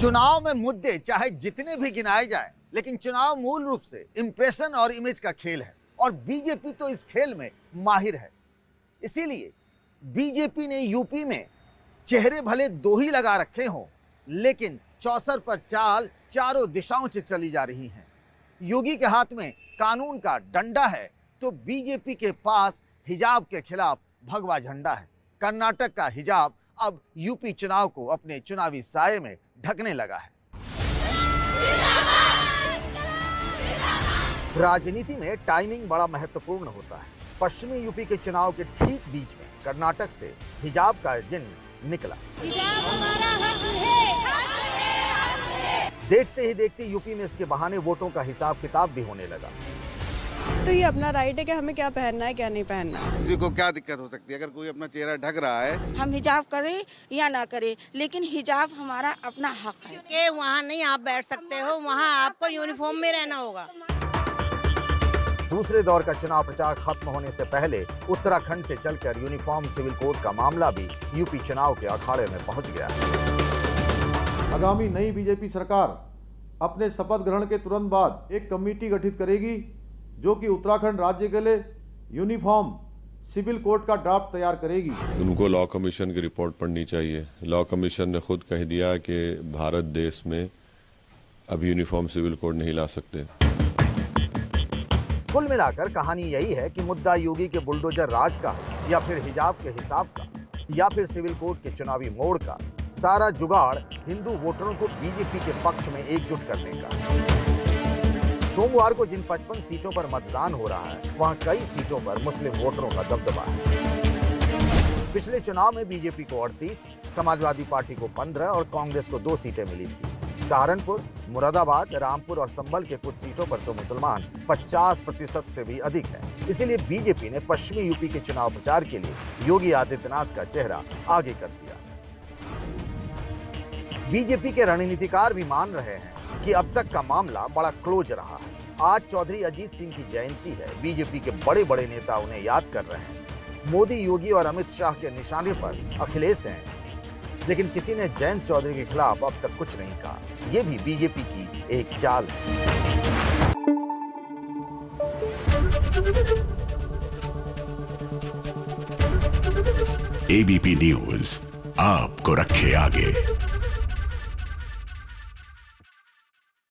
चुनाव में मुद्दे चाहे जितने भी गिनाए जाए, लेकिन चुनाव मूल रूप से इंप्रेशन और इमेज का खेल है और बीजेपी तो इस खेल में माहिर है। इसीलिए बीजेपी ने यूपी में चेहरे भले दो ही लगा रखे हों, लेकिन चौसर पर चाल चारों दिशाओं से चली जा रही है। योगी के हाथ में कानून का डंडा है तो बीजेपी के पास हिजाब के खिलाफ भगवा झंडा है। कर्नाटक का हिजाब अब यूपी चुनाव को अपने चुनावी साये में ढकने लगा है। राजनीति में टाइमिंग बड़ा महत्वपूर्ण होता है। पश्चिमी यूपी के चुनाव के ठीक बीच में कर्नाटक से हिजाब का जिन्न निकला। हिजाब हमारा हक है। देखते ही देखते यूपी में इसके बहाने वोटों का हिसाब किताब भी होने लगा। तो ये अपना राइट है कि हमें क्या पहनना है क्या नहीं पहनना। किसी को क्या दिक्कत हो सकती है अगर कोई अपना चेहरा ढक रहा है। हम हिजाब करें या ना करें, लेकिन हिजाब हमारा अपना हक है कि वहाँ नहीं आप बैठ सकते हो, वहाँ आपको यूनिफॉर्म में रहना होगा। दूसरे दौर का चुनाव प्रचार खत्म होने से पहले उत्तराखंड से चलकर यूनिफॉर्म सिविल कोड का मामला भी यूपी चुनाव के अखाड़े में पहुंच गया है। आगामी नई बीजेपी सरकार अपने शपथ ग्रहण के तुरंत बाद एक कमेटी गठित करेगी जो कि उत्तराखंड राज्य के लिए यूनिफॉर्म सिविल कोड का ड्राफ्ट तैयार करेगी। उनको लॉ कमीशन की रिपोर्ट पढ़नी चाहिए। लॉ कमीशन ने खुद कह दिया कि भारत देश में अब यूनिफॉर्म सिविल कोड नहीं ला सकते। कुल मिलाकर कहानी यही है कि मुद्दा योगी के बुलडोजर राज का है या फिर हिजाब के हिसाब का या फिर सिविल कोड के चुनावी मोड़ का। सारा जुगाड़ हिंदू वोटरों को बीजेपी के पक्ष में एकजुट करने का। सोमवार को जिन 55 सीटों पर मतदान हो रहा है वहां कई सीटों पर मुस्लिम वोटरों का दबदबा है। पिछले चुनाव में बीजेपी को 38, समाजवादी पार्टी को 15 और कांग्रेस को 2 सीटें मिली थी। सहारनपुर, मुरादाबाद, रामपुर और संभल के कुछ सीटों पर तो मुसलमान 50% से भी अधिक है। इसीलिए बीजेपी ने पश्चिमी यूपी के चुनाव प्रचार के लिए योगी आदित्यनाथ का चेहरा आगे कर दिया। बीजेपी के रणनीतिकार भी मान रहे हैं कि अब तक का मामला बड़ा क्लोज रहा है। आज चौधरी अजीत सिंह की जयंती है। बीजेपी के बड़े बड़े नेता उन्हें याद कर रहे हैं। मोदी, योगी और अमित शाह के निशाने पर अखिलेश हैं, लेकिन किसी ने जयंत चौधरी के खिलाफ अब तक कुछ नहीं कहा। यह भी बीजेपी की एक चाल है। एबीपी न्यूज आपको रखे आगे।